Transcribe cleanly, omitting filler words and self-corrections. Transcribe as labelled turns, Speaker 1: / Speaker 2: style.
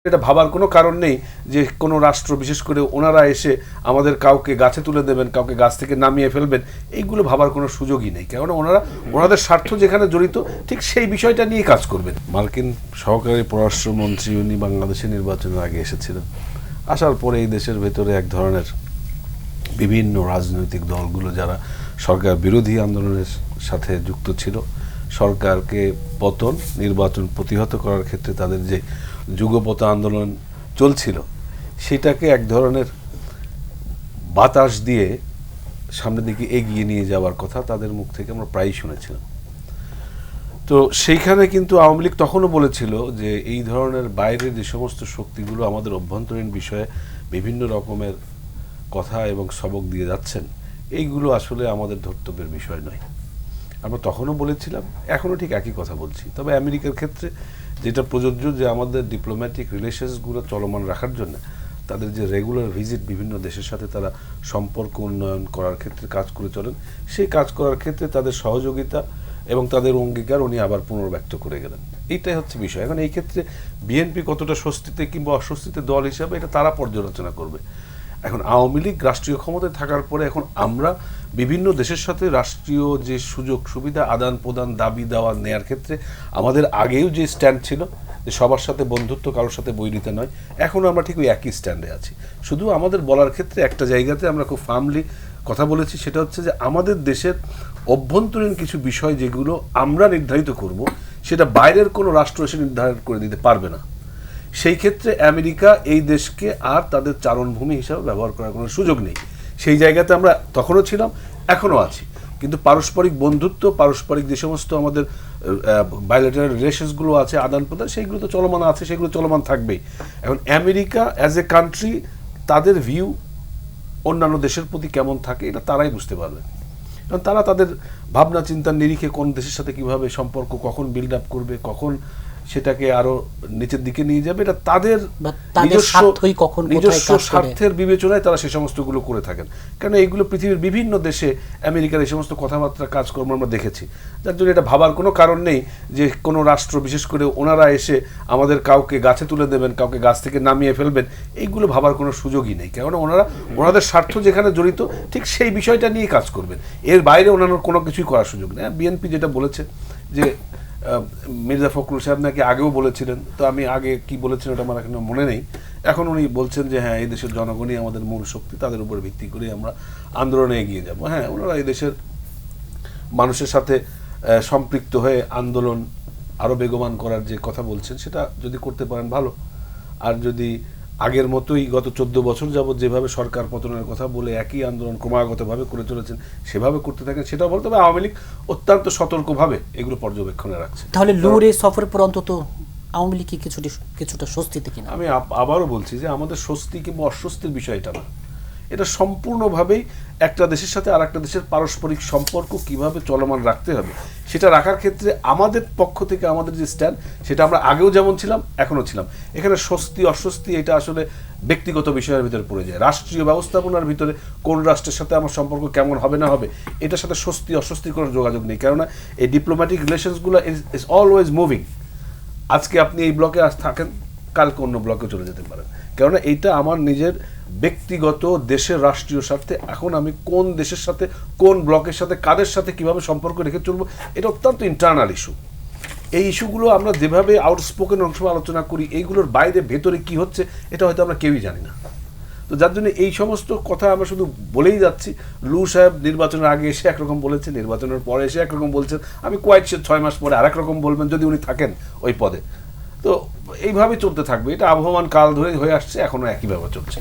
Speaker 1: এটা ভাবার কোনো কারণ নেই যে কোনো রাষ্ট্র বিশেষ করে ওনারা এসে আমাদের কাউকে গাছে তুলে দেবেন, কাউকে গাছ থেকে নামিয়ে ফেলবেন, এইগুলো ভাবার কোনো সুযোগই নেই। কেননা ওনাদের স্বার্থ যেখানে জড়িত ঠিক সেই বিষয়টা নিয়ে কাজ করবেন। মার্কিন সহকারী পররাষ্ট্রমন্ত্রী উনি বাংলাদেশে নির্বাচনের আগে এসেছিলেন। আসার পরে এই দেশের ভেতরে এক ধরনের বিভিন্ন রাজনৈতিক দলগুলো যারা সরকার বিরোধী আন্দোলনের সাথে যুক্ত ছিল, সরকারকে পতন নির্বাচন প্রতিহত করার ক্ষেত্রে তাদের যে যুগপৎ আন্দোলন চলছিল সেটাকে এক ধরনের বাতাস দিয়ে সামনের দিকে এগিয়ে নিয়ে যাওয়ার কথা তাদের মুখ থেকে আমরা প্রায়ই শুনেছিলাম। তো সেইখানে কিন্তু আওয়ামী লীগ তখনও বলেছিল যে এই ধরনের বাইরের যে সমস্ত শক্তিগুলো আমাদের অভ্যন্তরীণ বিষয়ে বিভিন্ন রকমের কথা এবং সবক দিয়ে যাচ্ছেন, এইগুলো আসলে আমাদের ধর্তব্যের বিষয় নয়। আমরা তখনও বলেছিলাম, এখনও ঠিক একই কথা বলছি। তবে আমেরিকার ক্ষেত্রে যেটা প্রযোজ্য যে আমাদের ডিপ্লোম্যাটিক রিলেশনসগুলো চলমান রাখার জন্য তাদের যে রেগুলার ভিজিট বিভিন্ন দেশের সাথে তারা সম্পর্ক উন্নয়ন করার ক্ষেত্রে কাজ করে চলেন, সেই কাজ করার ক্ষেত্রে তাদের সহযোগিতা এবং তাদের অঙ্গীকার উনি আবার পুনর্ব্যক্ত করে গেলেন। এইটাই হচ্ছে বিষয়। এখন এই ক্ষেত্রে বিএনপি কতটা স্বস্তিতে কিংবা অস্বস্তিতে দল হিসাবে এটা তারা পর্যালোচনা করবে। এখন আওয়ামী লীগ রাষ্ট্রীয় ক্ষমতায় থাকার পরে এখন আমরা বিভিন্ন দেশের সাথে রাষ্ট্রীয় যে সুযোগ সুবিধা আদান প্রদান দাবি দেওয়া নেয়ার ক্ষেত্রে আমাদের আগেও যে স্ট্যান্ড ছিল যে সবার সাথে বন্ধুত্ব, কারোর সাথে বৈরিতা নয়, এখনও আমরা ঠিক ওই একই স্ট্যান্ডে আছি। শুধু আমাদের বলার ক্ষেত্রে একটা জায়গাতে আমরা খুব ফার্মলি কথা বলেছি, সেটা হচ্ছে যে আমাদের দেশের অভ্যন্তরীণ কিছু বিষয় যেগুলো আমরা নির্ধারিত করব সেটা বাইরের কোনো রাষ্ট্র এসে নির্ধারণ করে দিতে পারবে না। সেই ক্ষেত্রে আমেরিকা এই দেশকে আর তাদের চারণভূমি হিসাবে ব্যবহার করার কোনো সুযোগ নেই। সেই জায়গাতে আমরা তখনও ছিলাম, এখনও আছি। কিন্তু পারস্পরিক বন্ধুত্ব, পারস্পরিক যে সমস্ত আমাদের বায়োলেটারাল রিলেশনসগুলো আছে, আদান প্রদান, সেইগুলো তো চলমান আছে, সেগুলো চলমান থাকবেই। এখন আমেরিকা অ্যাজ এ কান্ট্রি তাদের ভিউ অন্যান্য দেশের প্রতি কেমন থাকে এটা তারাই বুঝতে পারবে। কারণ তারা তাদের ভাবনা চিন্তার নিরিখে কোন দেশের সাথে কীভাবে সম্পর্ক কখন বিল্ড আপ করবে, কখন সেটাকে আরো নিচের দিকে নিয়ে যাবে, এটা তাদের নিজস্ব স্বার্থের বিবেচনায় তারা সে সমস্তগুলো করে থাকেন। কারণ এইগুলো পৃথিবীর বিভিন্ন দেশে আমেরিকার এই সমস্ত কথাবার্তা কাজকর্ম আমরা দেখেছি, যার জন্য এটা ভাবার কোনো কারণ নেই যে কোনো রাষ্ট্র বিশেষ করে ওনারা এসে আমাদের কাউকে গাছে তুলে দেবেন, কাউকে গাছ থেকে নামিয়ে ফেলবেন, এইগুলো ভাবার কোনো সুযোগই নেই। কেননা ওনাদের স্বার্থ যেখানে জড়িত ঠিক সেই বিষয়টা নিয়ে কাজ করবেন, এর বাইরে ওনার কোনো কিছুই করার সুযোগ নেই। বিএনপি যেটা বলেছে যে মির্জা ফখরুল সাহেব নাকি আগেও বলেছিলেন, তো আমি আগে কি বলেছিলেন ওটা আমার এখন মনে নেই। এখন উনি বলছেন যে হ্যাঁ, এই দেশের জনগণই আমাদের মূল শক্তি, তাদের উপর ভিত্তি করে আমরা আন্দোলনে এগিয়ে যাব। হ্যাঁ, ওনারা এই দেশের মানুষের সাথে সম্পৃক্ত হয়ে আন্দোলন আরও বেগবান করার যে কথা বলছেন সেটা যদি করতে পারেন ভালো। আর যদি আগের মতোই গত 14 বছর যাবৎ যেভাবে সরকার পতনের কথা বলে একই আন্দোলন ক্রমাগতভাবে করে চলেছেন সেভাবে করতে থাকেন, সেটাও বলতে হবে আওয়ামী লীগ অত্যন্ত সতর্কভাবে এগুলো পর্যবেক্ষণে রাখছে।
Speaker 2: তাহলে লুরে সফরের পর অন্তত আওয়ামী লীগ কি কিছুটা স্বস্তিতে কিনা?
Speaker 1: আমি আবারও বলছি যে আমাদের স্বস্তি কিংবা অস্বস্তির বিষয়টা না, এটা সম্পূর্ণভাবেই একটা দেশের সাথে আর একটা দেশের পারস্পরিক সম্পর্ক কিভাবে চলমান রাখতে হবে সেটা রাখার ক্ষেত্রে আমাদের পক্ষ থেকে আমাদের যে স্ট্যান্ড সেটা আমরা আগেও যেমন ছিলাম এখনও ছিলাম। এখানে স্বস্তি অস্বস্তি এটা আসলে ব্যক্তিগত বিষয়ের ভিতরে পড়ে যায়। রাষ্ট্রীয় ব্যবস্থাপনার ভিতরে কোন রাষ্ট্রের সাথে আমার সম্পর্ক কেমন হবে না হবে এটার সাথে স্বস্তি অস্বস্তির কোনো যোগাযোগ নেই। কেননা এই ডিপ্লোম্যাটিক রিলেশনসগুলো ইজ অলওয়েজ মুভিং। আজকে আপনি এই ব্লকে থাকেন, কালকে অন্য ব্লকে চলে যেতে পারেন। কেননা এইটা আমার নিজের ব্যক্তিগত দেশের রাষ্ট্রীয় স্বার্থে এখন আমি কোন দেশের সাথে কোন ব্লকের সাথে কাদের সাথে কিভাবে সম্পর্ক রেখে চলবো এটা অত্যন্ত ইন্টারনাল ইস্যু। এই ইস্যুগুলো আমরা যেভাবে আউটস্পোকেন অংশ আলোচনা করি, এইগুলোর বাইরে ভেতরে কি হচ্ছে এটা হয়তো আমরা কেউই জানি না। তো যার জন্য এই সমস্ত কথা আমরা শুধু বলেই যাচ্ছি। লু সাহেব নির্বাচনের আগে এসে একরকম বলেছেন, নির্বাচনের পরে এসে একরকম বলছেন, আমি কোয়াইট 6 মাস পরে আরেক রকম বলবেন যদি উনি থাকেন ওই পদে। তো এইভাবে চলতে থাকবে, এটা আবহমান কাল ধরে হয়ে আসছে, এখনো একইভাবে চলছে।